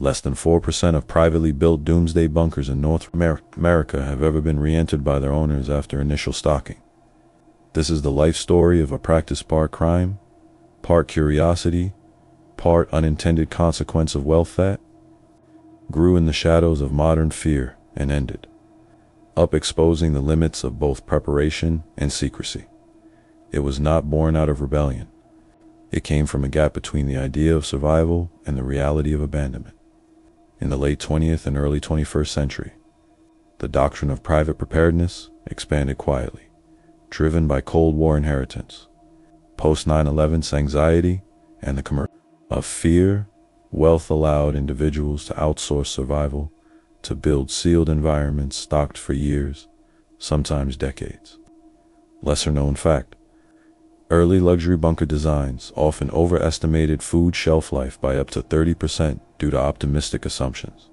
Less than 4% of privately built Doomsday bunkers in North America have ever been re-entered by their owners after initial stocking. This is the life story of a practice part crime, part curiosity, part unintended consequence of wealth that grew in the shadows of modern fear and ended up exposing the limits of both preparation and secrecy. It was not born out of rebellion. It came from a gap between the idea of survival and the reality of abandonment. In the late 20th and early 21st century, the doctrine of private preparedness expanded quietly, driven by Cold War inheritance, post-9/11 anxiety, and the commercial of fear. Wealth allowed individuals to outsource survival, to build sealed environments stocked for years, sometimes decades. Lesser known fact: early luxury bunker designs often overestimated food shelf life by up to 30% due to optimistic assumptions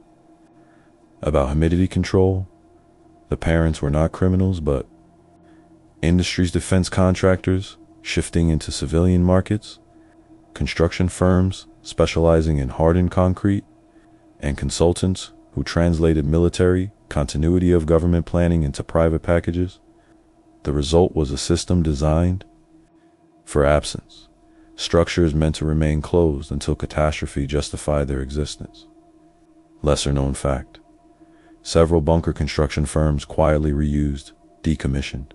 about humidity control. The parents were not criminals, but industry's defense contractors shifting into civilian markets, construction firms specializing in hardened concrete, and consultants who translated military continuity of government planning into private packages. The result was a system designed for absence, structures meant to remain closed until catastrophe justified their existence. Lesser known fact: several bunker construction firms quietly reused, decommissioned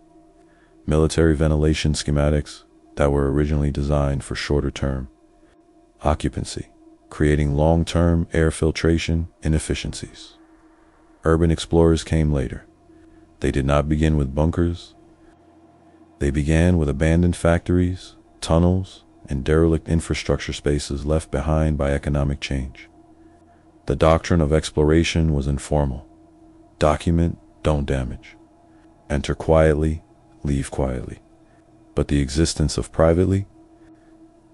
military ventilation schematics that were originally designed for shorter-term occupancy, creating long-term air filtration inefficiencies. Urban explorers came later. They did not begin with bunkers. They began with abandoned factories, tunnels, and derelict infrastructure spaces left behind by economic change. The doctrine of exploration was informal. Document, don't damage. Enter quietly, leave quietly. But the existence of privately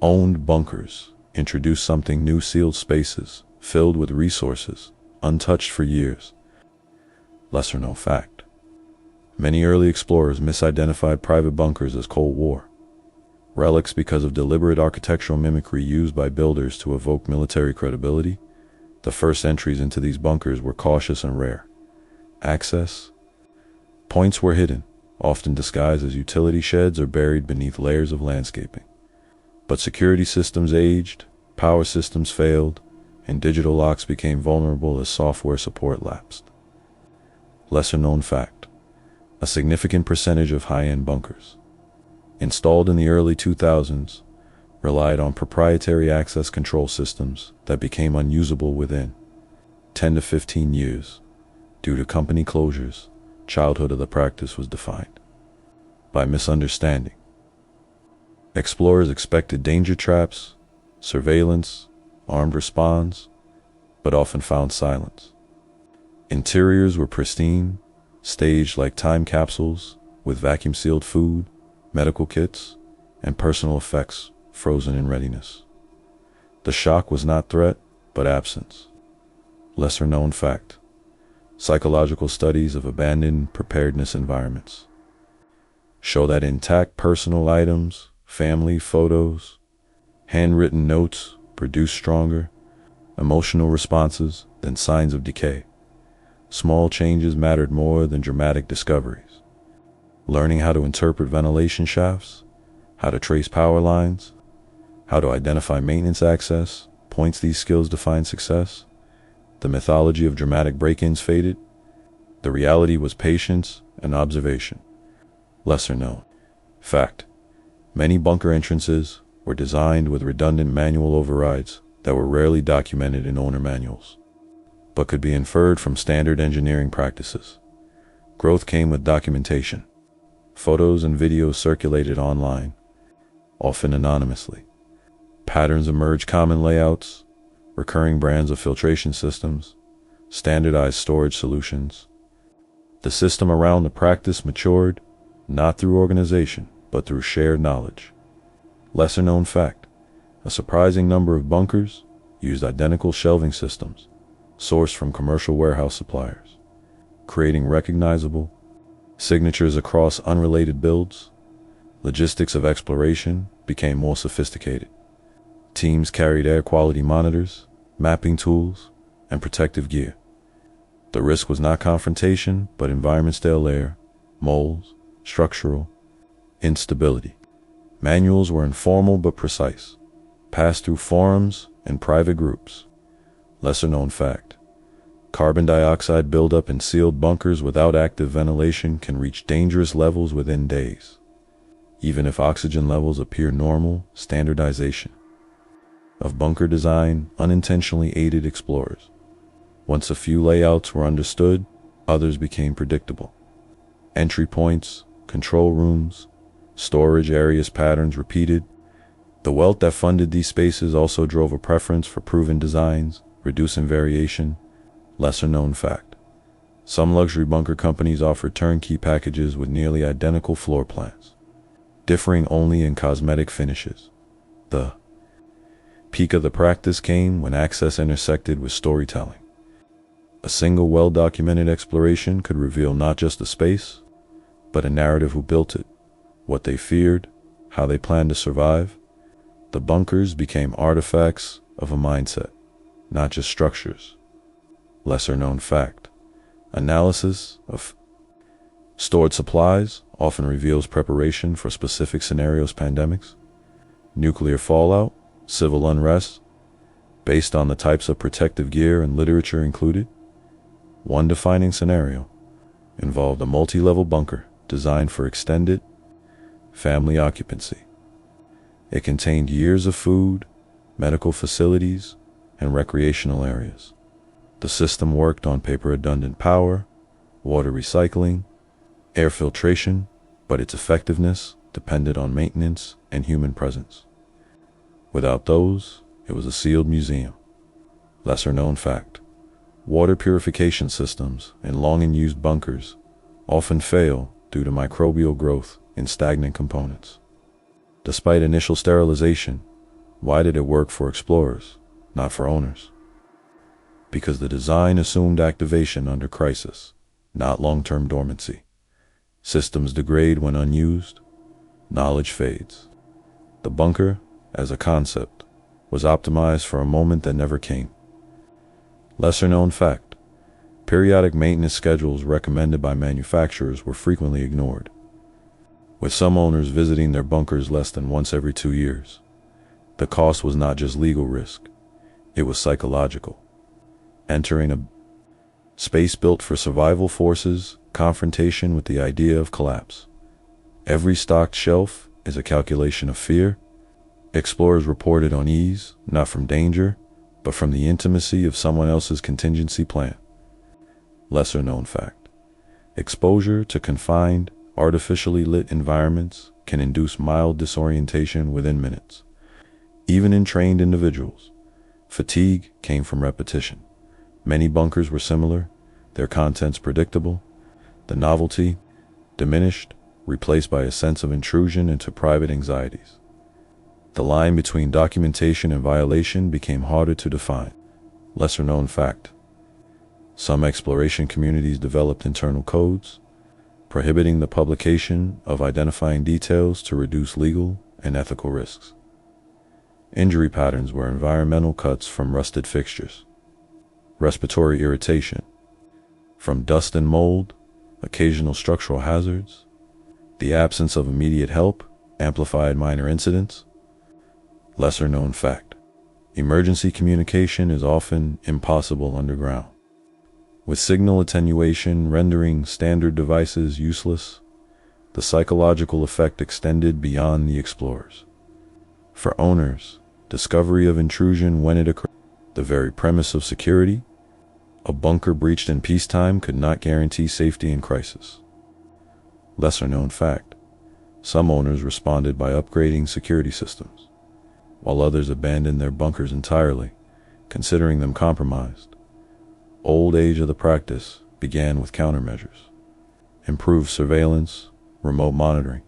owned bunkers introduced something new: sealed spaces, filled with resources, untouched for years. Lesser known fact: many early explorers misidentified private bunkers as Cold War relics because of deliberate architectural mimicry used by builders to evoke military credibility. The first entries into these bunkers were cautious and rare. Access points were hidden, often disguised as utility sheds or buried beneath layers of landscaping. But security systems aged, power systems failed, and digital locks became vulnerable as software support lapsed. Lesser known fact: a significant percentage of high-end bunkers installed in the early 2000s relied on proprietary access control systems that became unusable within 10 to 15 years. Due to company closures, childhood of the practice was defined by misunderstanding. Explorers expected danger traps, surveillance, armed response, but often found silence. Interiors were pristine, staged like time capsules, with vacuum-sealed food, medical kits, and personal effects frozen in readiness. The shock was not threat, but absence. Lesser known fact: psychological studies of abandoned preparedness environments show that intact personal items, family photos, handwritten notes produce stronger emotional responses than signs of decay. Small changes mattered more than dramatic discoveries. Learning how to interpret ventilation shafts, how to trace power lines, how to identify maintenance access points. These skills define success. The mythology of dramatic break-ins faded. The reality was patience and observation. Lesser known fact: many bunker entrances were designed with redundant manual overrides that were rarely documented in owner manuals, but could be inferred from standard engineering practices. Growth came with documentation. Photos and videos circulated online, often anonymously. Patterns emerged: common layouts, recurring brands of filtration systems, standardized storage solutions. The system around the practice matured, not through organization, but through shared knowledge. Lesser known fact: a surprising number of bunkers used identical shelving systems, sourced from commercial warehouse suppliers, creating recognizable signatures across unrelated builds. Logistics of exploration became more sophisticated. Teams carried air quality monitors, mapping tools, and protective gear. The risk was not confrontation, but environment-stale air, moles, structural instability. Manuals were informal but precise, passed through forums and private groups. Lesser-known fact: carbon dioxide buildup in sealed bunkers without active ventilation can reach dangerous levels within days, even if oxygen levels appear normal. Standardization of bunker design unintentionally aided explorers. Once a few layouts were understood, others became predictable. Entry points, control rooms, storage areas patterns repeated. The wealth that funded these spaces also drove a preference for proven designs, reducing variation. Lesser-known fact: some luxury bunker companies offered turnkey packages with nearly identical floor plans, differing only in cosmetic finishes. The peak of the practice came when access intersected with storytelling. A single well-documented exploration could reveal not just the space, but a narrative: who built it, what they feared, how they planned to survive. The bunkers became artifacts of a mindset, not just structures. Lesser-known fact: analysis of stored supplies often reveals preparation for specific scenarios. Pandemics, nuclear fallout, civil unrest, based on the types of protective gear and literature included. One defining scenario involved a multi-level bunker designed for extended family occupancy. It contained years of food, medical facilities, and recreational areas. The system worked on paper-redundant power, water recycling, air filtration, but its effectiveness depended on maintenance and human presence. Without those, it was a sealed museum. Lesser-known fact: water purification systems in long-in-use bunkers often fail due to microbial growth in stagnant components. Despite initial sterilization, why did it work for explorers, not for owners? Because the design assumed activation under crisis, not long-term dormancy. Systems degrade when unused, knowledge fades. The bunker, as a concept, was optimized for a moment that never came. Lesser-known fact: periodic maintenance schedules recommended by manufacturers were frequently ignored, with some owners visiting their bunkers less than once every 2 years. The cost was not just legal risk, it was psychological. Entering a space built for survival forces, confrontation with the idea of collapse. Every stocked shelf is a calculation of fear. Explorers reported on ease, not from danger, but from the intimacy of someone else's contingency plan. Lesser-known fact: exposure to confined, artificially lit environments can induce mild disorientation within minutes. Even in trained individuals, fatigue came from repetition. Many bunkers were similar, their contents predictable, the novelty diminished, replaced by a sense of intrusion into private anxieties. The line between documentation and violation became harder to define. Lesser-known fact: some exploration communities developed internal codes, prohibiting the publication of identifying details to reduce legal and ethical risks. Injury patterns were environmental cuts from rusted fixtures. Respiratory irritation from dust and mold, occasional structural hazards. The absence of immediate help amplified minor incidents. Lesser-known fact: emergency communication is often impossible underground, with signal attenuation rendering standard devices useless. The psychological effect extended beyond the explorers. For owners, discovery of intrusion when it occurred, the very premise of security. A bunker breached in peacetime could not guarantee safety in crisis. Lesser-known fact: some owners responded by upgrading security systems, while others abandoned their bunkers entirely, considering them compromised. Old age of the practice began with countermeasures: improved surveillance, remote monitoring,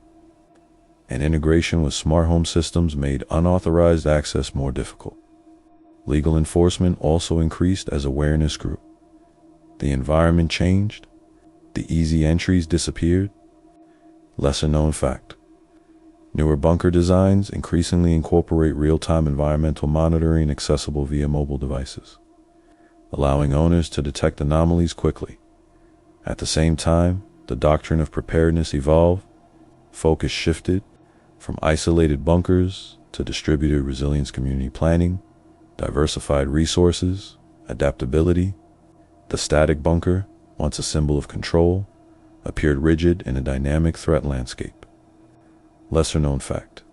and integration with smart home systems made unauthorized access more difficult. Legal enforcement also increased as awareness grew. The environment changed, the easy entries disappeared. Lesser-known fact: newer bunker designs increasingly incorporate real-time environmental monitoring accessible via mobile devices. allowing owners to detect anomalies quickly. At the same time, the doctrine of preparedness evolved. Focus shifted from isolated bunkers to distributed resilience community planning, diversified resources, adaptability. The static bunker, once a symbol of control, appeared rigid in a dynamic threat landscape. Lesser known fact: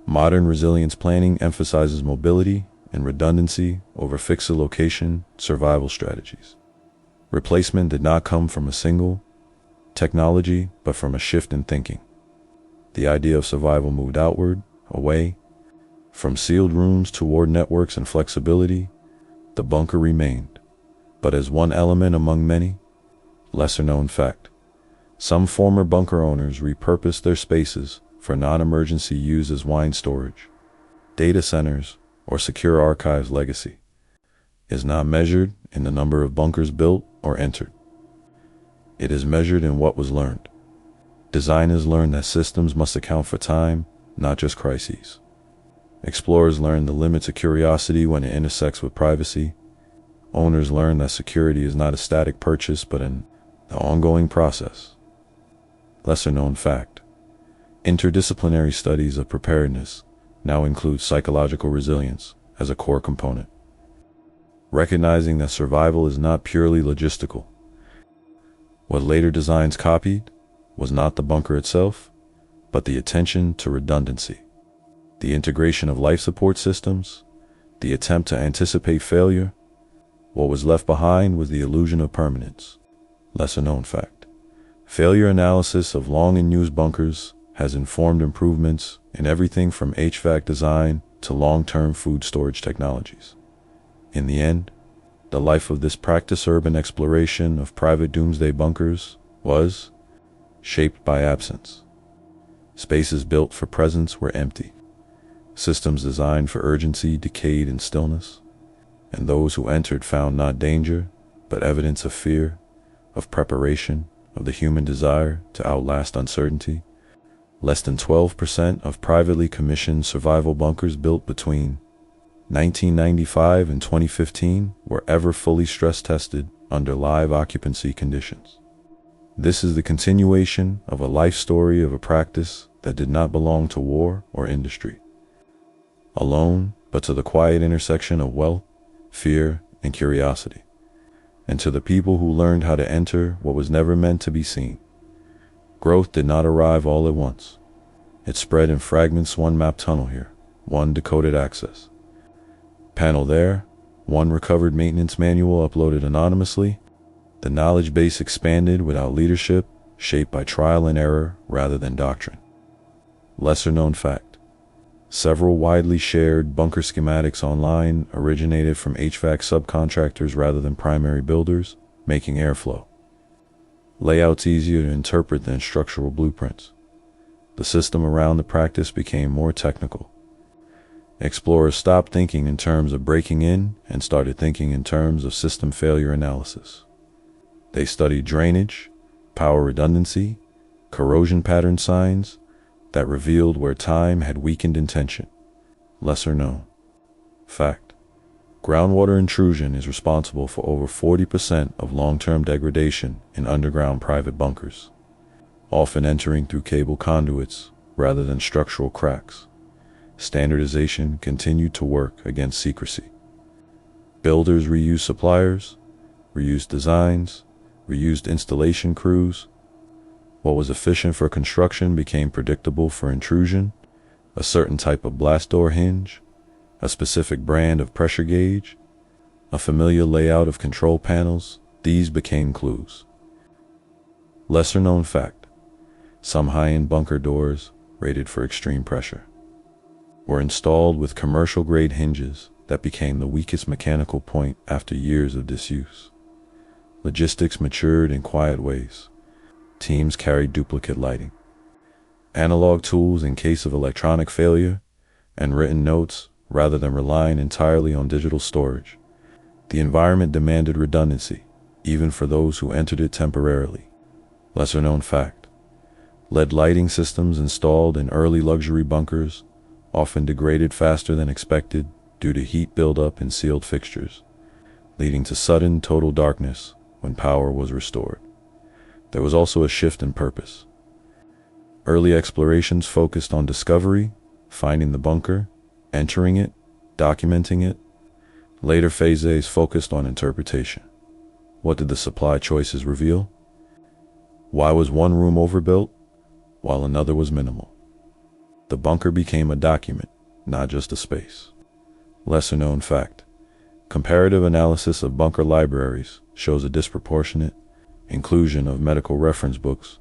modern resilience planning emphasizes mobility and redundancy over fixed location survival strategies. Replacement did not come from a single technology, but from a shift in thinking. The idea of survival moved outward, away, from sealed rooms toward networks and flexibility. The bunker remained, but as one element among many. Lesser known fact: some former bunker owners repurposed their spaces for non-emergency use as wine storage, data centers, or secure archives. Legacy is not measured in the number of bunkers built or entered. It is measured in what was learned. Designers learned that systems must account for time, not just crises. Explorers learned the limits of curiosity when it intersects with privacy. Owners learned that security is not a static purchase, but an ongoing process. Lesser known fact: interdisciplinary studies of preparedness now include psychological resilience as a core component, recognizing that survival is not purely logistical. What later designs copied was not the bunker itself, but the attention to redundancy, the integration of life support systems, the attempt to anticipate failure. What was left behind was the illusion of permanence. Lesser known fact: failure analysis of long and used bunkers has informed improvements in everything from HVAC design to long-term food storage technologies. In the end, the life of this practice urban exploration of private doomsday bunkers was shaped by absence. Spaces built for presence were empty. Systems designed for urgency decayed in stillness. And those who entered found not danger, but evidence of fear, of preparation, of the human desire to outlast uncertainty. Less than 12% of privately commissioned survival bunkers built between 1995 and 2015 were ever fully stress-tested under live occupancy conditions. This is the continuation of a life story of a practice that did not belong to war or industry alone, but to the quiet intersection of wealth, fear, and curiosity, and to the people who learned how to enter what was never meant to be seen. Growth did not arrive all at once. It spread in fragments: one map tunnel here, one decoded access panel there, one recovered maintenance manual uploaded anonymously. The knowledge base expanded without leadership, shaped by trial and error rather than doctrine. Lesser known fact: several widely shared bunker schematics online originated from HVAC subcontractors rather than primary builders, making airflow layouts easier to interpret than structural blueprints. The system around the practice became more technical. Explorers stopped thinking in terms of breaking in and started thinking in terms of system failure analysis. They studied drainage, power redundancy, corrosion pattern signs that revealed where time had weakened in tension. Lesser known fact: groundwater intrusion is responsible for over 40% of long-term degradation in underground private bunkers, often entering through cable conduits rather than structural cracks. Standardization continued to work against secrecy. Builders reused suppliers, reused designs, reused installation crews. What was efficient for construction became predictable for intrusion: a certain type of blast door hinge, a specific brand of pressure gauge, a familiar layout of control panels. These became clues. Lesser known fact: some high-end bunker doors, rated for extreme pressure, were installed with commercial-grade hinges that became the weakest mechanical point after years of disuse. Logistics matured in quiet ways. Teams carried duplicate lighting, analog tools in case of electronic failure, and written notes rather than relying entirely on digital storage. The environment demanded redundancy, even for those who entered it temporarily. Lesser known fact: LED lighting systems installed in early luxury bunkers often degraded faster than expected due to heat buildup in sealed fixtures. leading to sudden total darkness when power was restored. There was also a shift in purpose. Early explorations focused on discovery, finding the bunker, entering it, documenting it. Later phases focused on interpretation. What did the supply choices reveal? Why was one room overbuilt while another was minimal? The bunker became a document, not just a space. Lesser known fact. Comparative analysis of bunker libraries shows a disproportionate inclusion of medical reference books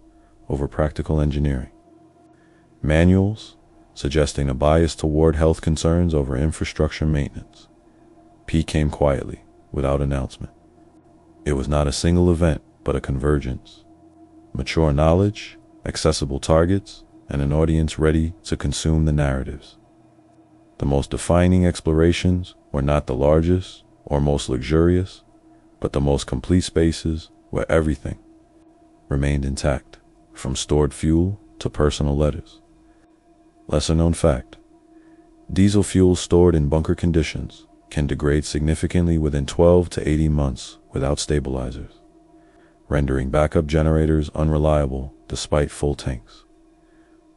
over practical engineering. Manuals, suggesting a bias toward health concerns over infrastructure maintenance. P came quietly, without announcement. It was not a single event, but a convergence. Mature knowledge, accessible targets, and an audience ready to consume the narratives. The most defining explorations were not the largest or most luxurious, but the most complete spaces where everything remained intact, from stored fuel to personal letters. Lesser known fact. Diesel fuel stored in bunker conditions can degrade significantly within 12 to 18 months without stabilizers, rendering backup generators unreliable despite full tanks.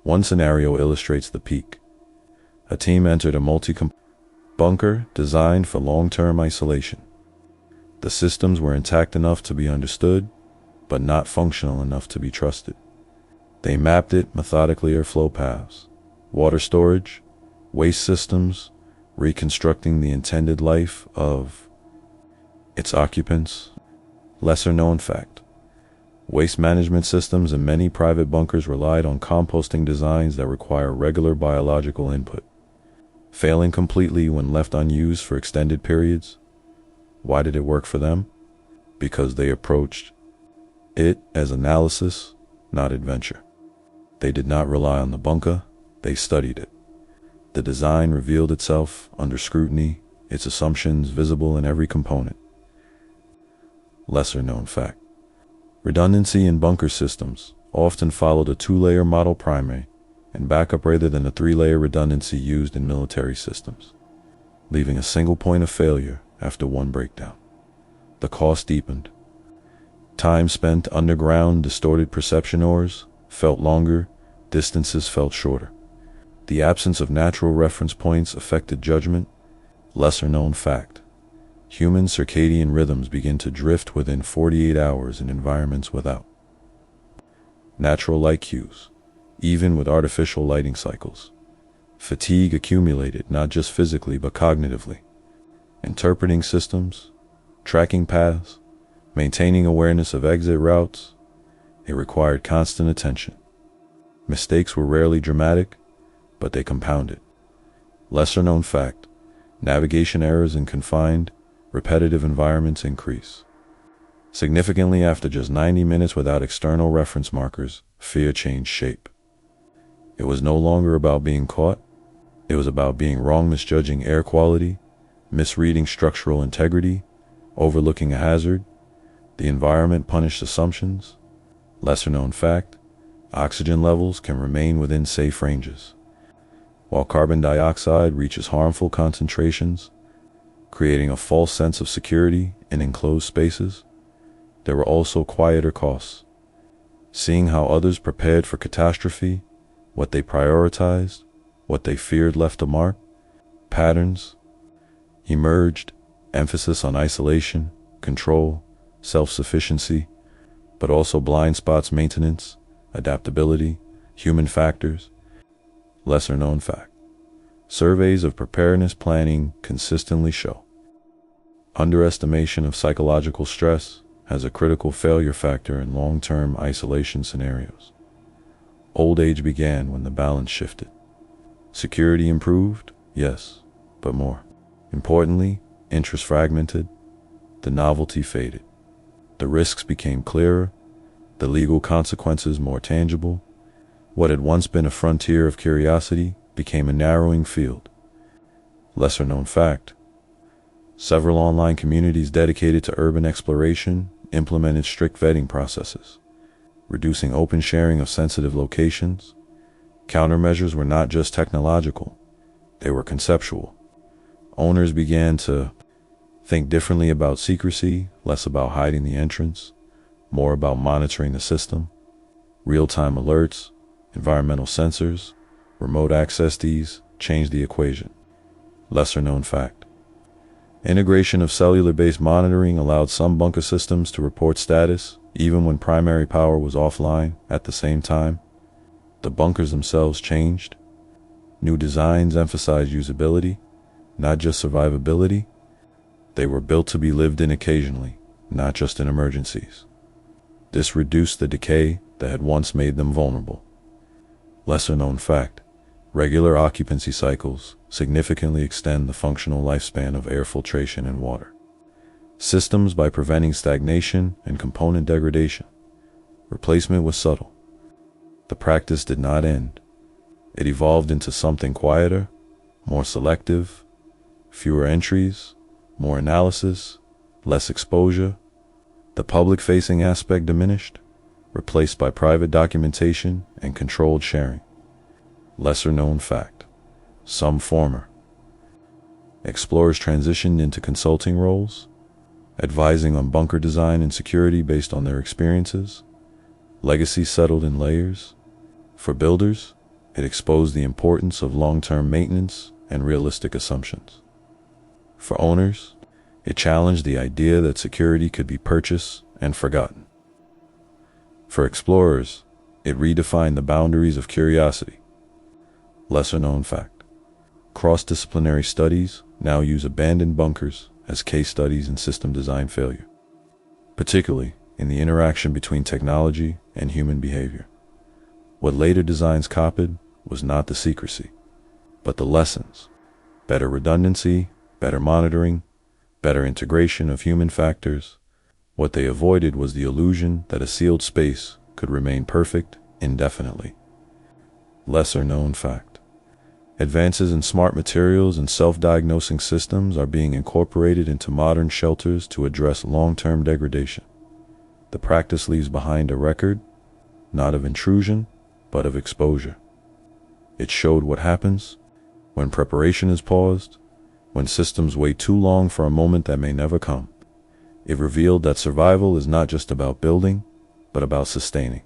One scenario illustrates the peak. A team entered a bunker designed for long-term isolation. The systems were intact enough to be understood, but not functional enough to be trusted. They mapped it methodically: airflow paths, water storage, waste systems, reconstructing the intended life of its occupants. Lesser known fact. Waste management systems in many private bunkers relied on composting designs that require regular biological input, failing completely when left unused for extended periods. Why did it work for them? Because they approached it as analysis, not adventure. They did not rely on the bunker, they studied it. The design revealed itself under scrutiny, its assumptions visible in every component. Lesser known fact. Redundancy in bunker systems often followed a two-layer model primary and backup rather than a three-layer redundancy used in military systems, leaving a single point of failure after one breakdown. The cost deepened. Time spent underground distorted perception ores felt longer, distances felt shorter. The absence of natural reference points affected judgment. Lesser known fact. Human circadian rhythms begin to drift within 48 hours in environments without natural light cues, even with artificial lighting cycles. Fatigue accumulated not just physically but cognitively. Interpreting systems, tracking paths, maintaining awareness of exit routes, it required constant attention. Mistakes were rarely dramatic, but they compounded. Lesser known fact. Navigation errors in confined, repetitive environments increase. Significantly after just 90 minutes without external reference markers, fear changed shape. It was no longer about being caught. It was about being wrong, misjudging air quality, misreading structural integrity, overlooking a hazard. The environment punished assumptions. Lesser known fact. Oxygen levels can remain within safe ranges, while carbon dioxide reaches harmful concentrations, creating a false sense of security in enclosed spaces. There were also quieter costs. Seeing how others prepared for catastrophe, what they prioritized, what they feared left a mark. Patterns emerged, emphasis on isolation, control, self-sufficiency, but also blind spots: maintenance, adaptability, human factors. Lesser known fact. Surveys of preparedness planning consistently show underestimation of psychological stress has a critical failure factor in long-term isolation scenarios. Old age began when the balance shifted. Security improved, yes, but more importantly, interest fragmented, the novelty faded. The risks became clearer, the legal consequences more tangible. What had once been a frontier of curiosity became a narrowing field. Lesser known fact. Several online communities dedicated to urban exploration implemented strict vetting processes, reducing open sharing of sensitive locations. Countermeasures were not just technological, they were conceptual. Owners began to Think differently about secrecy, less about hiding the entrance, more about monitoring the system. Real-time alerts, environmental sensors, remote access. These change the equation. Lesser known fact. Integration of cellular-based monitoring allowed some bunker systems to report status even when primary power was offline. At the same time, the bunkers themselves changed. New designs emphasized usability, not just survivability. They were built to be lived in occasionally, not just in emergencies. This reduced the decay that had once made them vulnerable. Lesser known fact. Regular occupancy cycles significantly extend the functional lifespan of air filtration and water systems by preventing stagnation and component degradation. Replacement was subtle. The practice did not end. It evolved into something quieter, more selective, fewer entries, more analysis, less exposure. The public-facing aspect diminished, replaced by private documentation and controlled sharing. Lesser known fact. Some former explorers transitioned into consulting roles, advising on bunker design and security based on their experiences. Legacy settled in layers. For builders, it exposed the importance of long-term maintenance and realistic assumptions. For owners, it challenged the idea that security could be purchased and forgotten. For explorers, it redefined the boundaries of curiosity. Lesser known fact. Cross-disciplinary studies now use abandoned bunkers as case studies in system design failure, particularly in the interaction between technology and human behavior. What later designs copied was not the secrecy, but the lessons. Better redundancy, better monitoring, better integration of human factors. What they avoided was the illusion that a sealed space could remain perfect indefinitely. Lesser known fact. Advances in smart materials and self-diagnosing systems are being incorporated into modern shelters to address long-term degradation. The practice leaves behind a record, not of intrusion, but of exposure. It showed what happens when preparation is paused, when systems wait too long for a moment that may never come. It revealed that survival is not just about building, but about sustaining.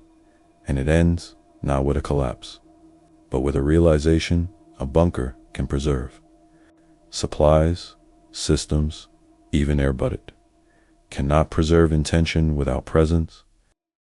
And it ends not with a collapse, but with a realization a bunker can preserve. Supplies, systems, even air budget, cannot preserve intention without presence,